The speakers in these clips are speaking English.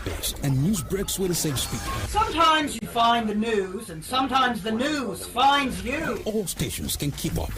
space, and news breaks with the same speed. Sometimes you find the news, and sometimes the news finds you. All stations can keep up.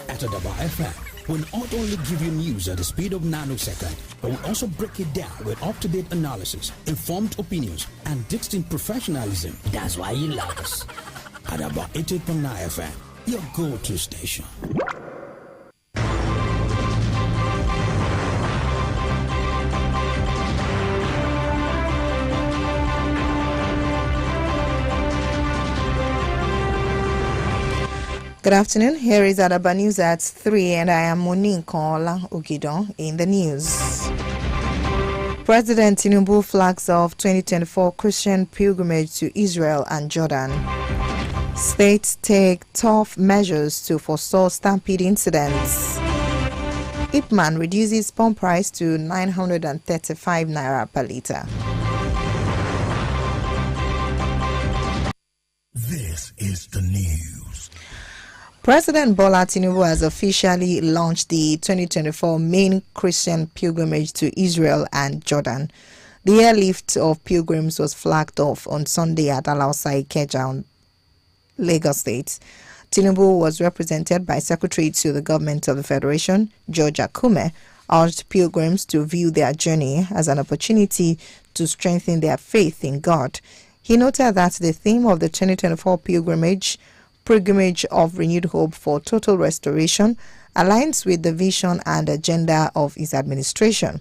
At Adaba FM, we'll not only give you news at the speed of nanosecond, but we'll also break it down with up-to-date analysis, informed opinions, and distinct professionalism. That's why you love us. Adaba 88.9 FM, your go-to station. Good afternoon. Here is Adaba News at 3, and I am Monique Ola Ogidon in the news. President Tinubu flags off 2024 Christian pilgrimage to Israel and Jordan. States take tough measures to forestall stampede incidents. Ipman reduces pump price to 935 naira per litre. This is the news. President Bola Tinubu has officially launched the 2024 main Christian pilgrimage to Israel and Jordan. The airlift of pilgrims was flagged off on Sunday at Alausa Ikeja, Lagos State. Tinubu was represented by Secretary to the Government of the Federation, George Akume, urged pilgrims to view their journey as an opportunity to strengthen their faith in God. He noted that the theme of the 2024 pilgrimage of renewed hope for total restoration, aligns with the vision and agenda of his administration.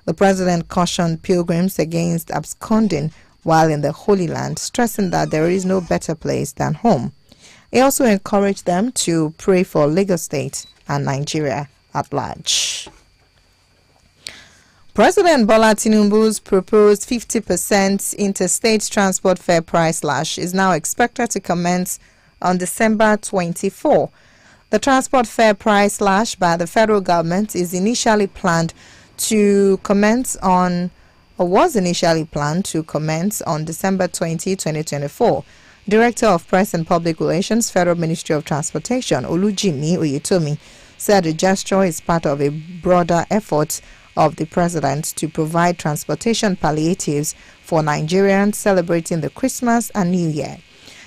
The president cautioned pilgrims against absconding while in the Holy Land, stressing that there is no better place than home. He also encouraged them to pray for Lagos State and Nigeria at large. President Bola Tinubu's proposed 50% interstate transport fare price slash is now expected to commence on December 24. The transport fare price slash by the federal government is initially planned to commence on, or was initially planned to commence on December 20, 2024. Director of Press and Public Relations, Federal Ministry of Transportation, Olujimi Oyetomi, said the gesture is part of a broader effort of the president to provide transportation palliatives for Nigerians celebrating the Christmas and New Year.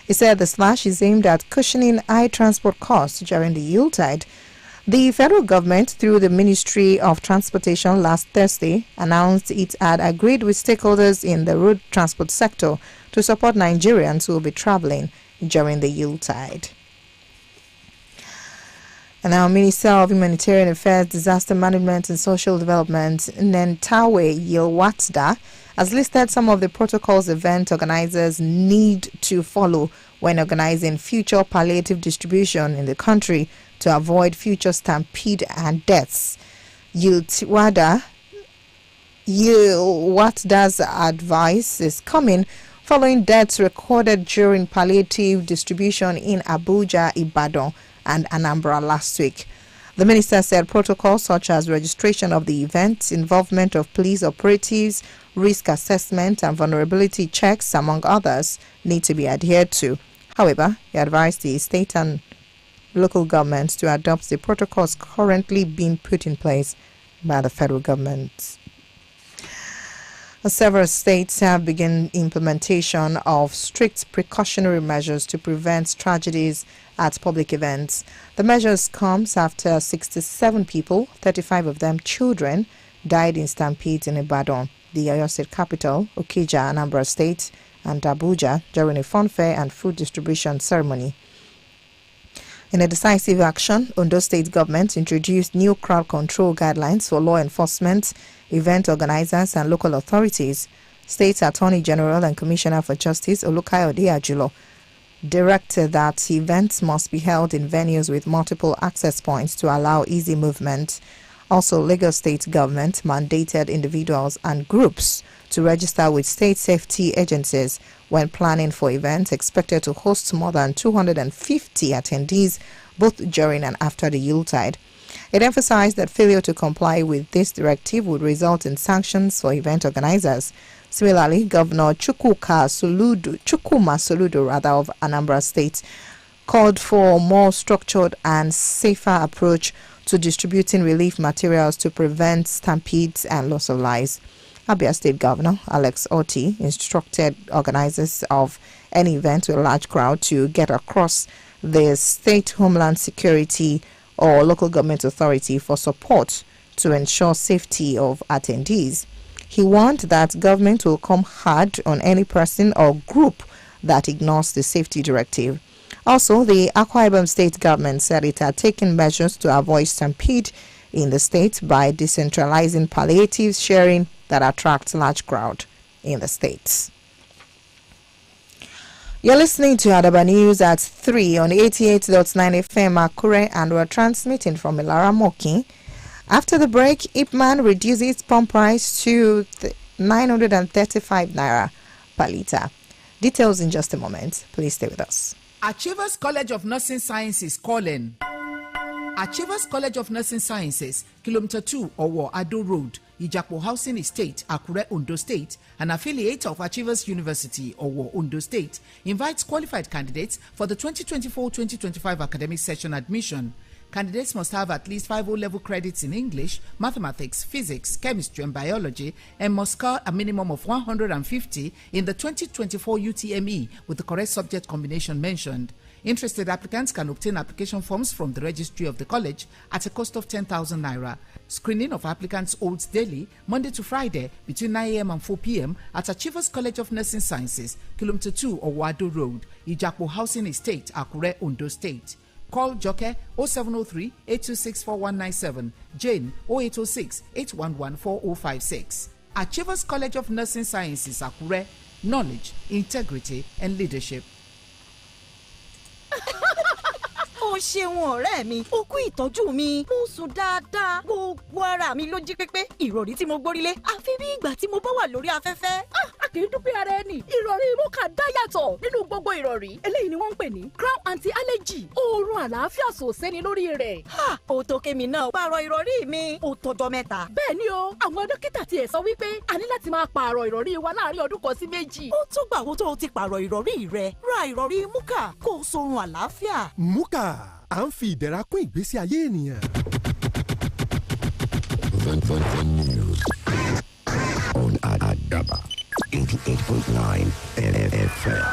He said the slash is aimed at cushioning high transport costs during the Yuletide. The federal government, through the Ministry of Transportation last Thursday, announced it had agreed with stakeholders in the road transport sector to support Nigerians who will be traveling during the Yuletide. And now, Minister of Humanitarian Affairs, Disaster Management and Social Development, Nentawe Yilwatda, has listed some of the protocols event organizers need to follow when organizing future palliative distribution in the country to avoid future stampede and deaths. Yilwatda's advice is coming following deaths recorded during palliative distribution in Abuja, Ibadan, and Anambra last week. The minister said protocols such as registration of the event, involvement of police operatives, risk assessment, and vulnerability checks, among others, need to be adhered to. However, he advised the state and local governments to adopt the protocols currently being put in place by the federal government. Several states have begun implementation of strict precautionary measures to prevent tragedies at public events. The measures comes after 67 people, 35 of them children, died in stampedes in Ibadan, the Oyo State capital, Okija, Anambra State, and Abuja during a funfair and food distribution ceremony. In a decisive action, Ondo State government introduced new crowd control guidelines for law enforcement, event organizers, and local authorities. State Attorney General and Commissioner for Justice Olukayode Ajulo directed that events must be held in venues with multiple access points to allow easy movement. Also, Lagos State government mandated individuals and groups to register with state safety agencies when planning for events expected to host more than 250 attendees both during and after the Yuletide. It emphasized that failure to comply with this directive would result in sanctions for event organizers. Similarly, Governor Chukwuma Soludo of Anambra State called for a more structured and safer approach to distributing relief materials to prevent stampedes and loss of lives. Abia State Governor Alex Otti instructed organizers of any event with a large crowd to get across the State Homeland Security or local government authority for support to ensure safety of attendees. He warned that government will come hard on any person or group that ignores the safety directive. Also, the Akwa Ibom state government said it had taken measures to avoid stampede in the state by decentralizing palliative sharing that attracts large crowd in the states. You're listening to Adaba News at 3 on 88.9 FM Akure, and we're transmitting from Ilara Moki. After the break, Ipman reduces pump price to 935 naira per litre. Details in just a moment. Please stay with us. Achievers College of Nursing Sciences calling. Achievers College of Nursing Sciences, Kilometer 2 Owo Ado Road, Ijapo Housing Estate, Akure, Ondo State, an affiliate of Achievers University, Owo, Ondo State, invites qualified candidates for the 2024-2025 academic session admission. Candidates must have at least 5 O-level credits in English, mathematics, physics, chemistry, and biology, and must score a minimum of 150 in the 2024 UTME with the correct subject combination mentioned. Interested applicants can obtain application forms from the registry of the college at a cost of 10,000 naira. Screening of applicants holds daily, Monday to Friday, between 9 a.m. and 4 p.m. at Achievers College of Nursing Sciences, Kilometer 2 Owado Road, Ijapo Housing Estate, Akure, Ondo State. Call Joke 0703 826 4197, Jane 0806 811 4056. Achievers College of Nursing Sciences, Akure, knowledge, integrity, and leadership. Ó ṣeun ọ̀rẹ́ mi, ó kú ìtọ́jú mi, ó sùn dáadáa, gbogbo ara mi ló jí pépé. Ìrọ̀rí tí mo gbórílé, àfi bí ìgbà tí mo bá wà lórí afẹ́fẹ́. A kì í dúpẹ́ ara ẹni. Ìrọ̀rí Muka dá yàtọ̀ nínú gbogbo ìrọ̀rí. Eléyìí ni wọ́n ń pè ní crown anti-allergy. Oorun àlàáfíà sòsẹ́ni lórí rẹ̀. Ó tó kémi náà pààrọ̀ ìrọ̀rí mi. Ó tọjọ́ mẹ́ta. Bẹ́ẹ̀ ni o, àwọn dókítà tiẹ̀ sọ wípé a ní láti máa pààrọ̀ ìrọ̀rí wa láàárín ọdún kan sí méjì. Ó tó gbà wo tó o ti pààrọ̀ ìrọ̀rí rẹ. Ra ìrọ̀rí Muka kó o sorun àlàáfíà. Muka, à ń fi ìdẹ̀ra kún ìgbésí ayé ènìyàn. The news on Adaba 88.9 FM.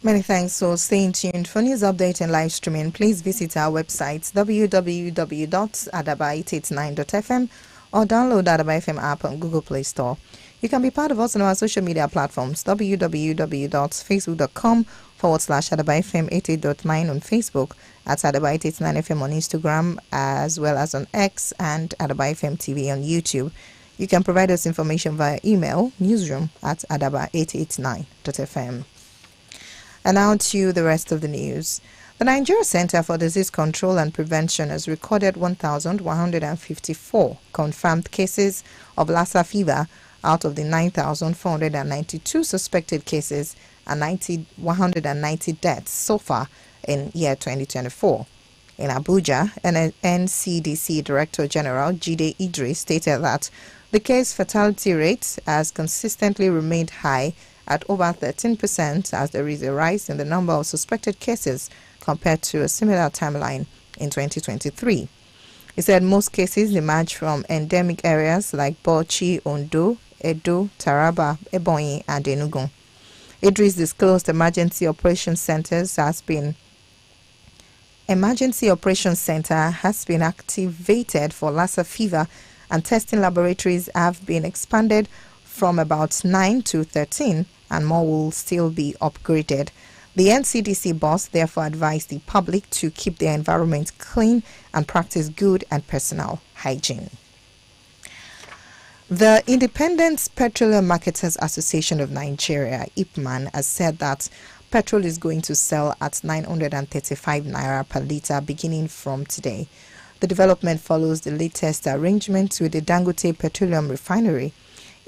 Many thanks for staying tuned. For news update and live streaming, please visit our website www.adaba889.fm or download Adaba FM app on Google Play Store. You can be part of us on our social media platforms www.facebook.com/Adaba FM 88.9 on Facebook, at Adaba 889 FM on Instagram, as well as on X and Adaba FM TV on YouTube. You can provide us information via email, newsroom@adaba889.fm. And now to the rest of the news. The Nigeria Center for Disease Control and Prevention has recorded 1,154 confirmed cases of Lassa fever out of the 9,492 suspected cases and 190 deaths so far in year 2024. In Abuja, an NCDC Director General Jide Idris stated that the case fatality rate has consistently remained high at over 13%, as there is a rise in the number of suspected cases compared to a similar timeline in 2023. He said most cases emerge from endemic areas like Bauchi, Ondo, Edo, Taraba, Ebonyi, and Enugu. Idris disclosed Emergency Operations Center has been activated for Lassa fever, and testing laboratories have been expanded from about 9 to 13, and more will still be upgraded. The NCDC boss therefore advised the public to keep their environment clean and practice good and personal hygiene. The Independent Petroleum Marketers Association of Nigeria, IPMAN, has said that petrol is going to sell at 935 naira per litre beginning from today. The development follows the latest arrangement with the Dangote Petroleum Refinery.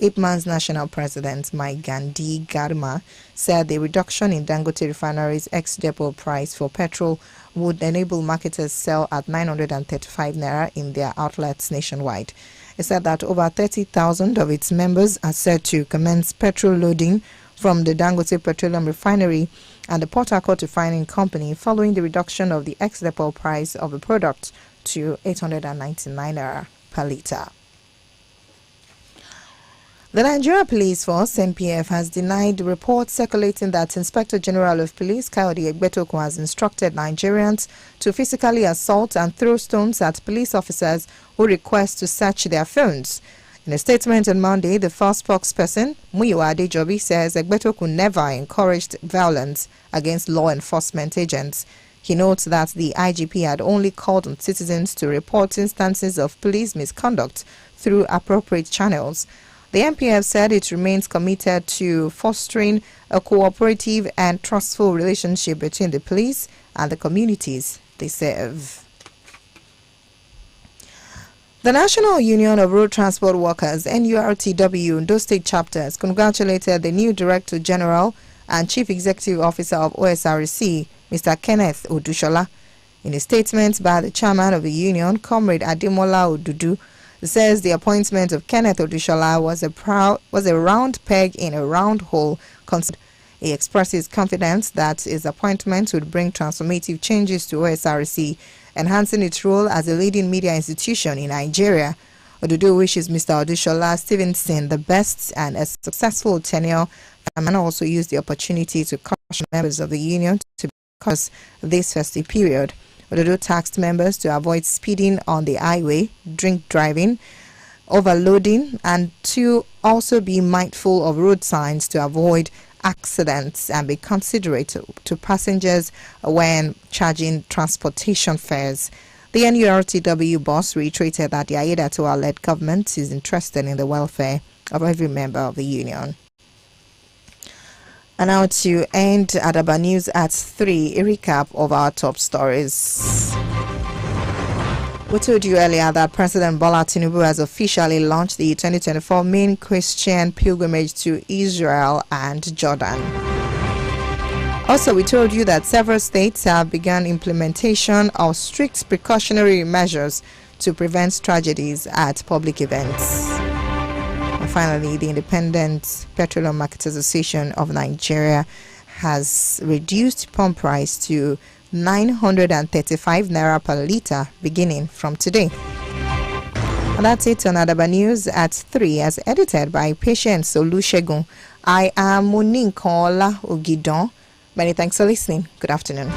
IPMAN's national president, Mike Gandhi Garma, said the reduction in Dangote Refinery's ex-depot price for petrol would enable marketers sell at 935 naira in their outlets nationwide. He said that over 30,000 of its members are set to commence petrol loading from the Dangote Petroleum Refinery and the Port Harcourt Refining Company following the reduction of the ex-depot price of the product to 899 naira per litre. The Nigeria Police Force, NPF, has denied reports circulating that Inspector General of Police Kayode Egbetokun has instructed Nigerians to physically assault and throw stones at police officers who request to search their phones. In a statement on Monday, the first spokesperson, Muyiwa Adejobi, says Egbetokun never encouraged violence against law enforcement agents. He notes that the IGP had only called on citizens to report instances of police misconduct through appropriate channels. The MPF said it remains committed to fostering a cooperative and trustful relationship between the police and the communities they serve. The National Union of Road Transport Workers, NURTW, Ondo State chapters congratulated the new Director General and Chief Executive Officer of OSRC, Mr. Kenneth Odushola. In a statement by the chairman of the union, Comrade Ademola Odudu, says the appointment of Kenneth Odushola was a round peg in a round hole. He expresses confidence that his appointment would bring transformative changes to OSRC, enhancing its role as a leading media institution in Nigeria. Odudu wishes Mr. Odushola Stevenson the best and a successful tenure, and also used the opportunity to caution members of the union to cross this festive period. Odudu tasked members to avoid speeding on the highway, drink driving, overloading, and to also be mindful of road signs to avoid accidents and be considerate to passengers when charging transportation fares. The NURTW boss reiterated that the Aiyedatiwa-led government is interested in the welfare of every member of the union. And now to end Adaba News at 3, a recap of our top stories. We told you earlier that President Bola Tinubu has officially launched the 2024 main Christian pilgrimage to Israel and Jordan. Also, we told you that several states have begun implementation of strict precautionary measures to prevent tragedies at public events. And finally, the Independent Petroleum Marketers Association of Nigeria has reduced pump price to 935 naira per litre beginning from today. And that's it on Adaba News at 3, as edited by Patience Olusegun. I am Moninkola Ogidon. Many thanks for listening. Good afternoon.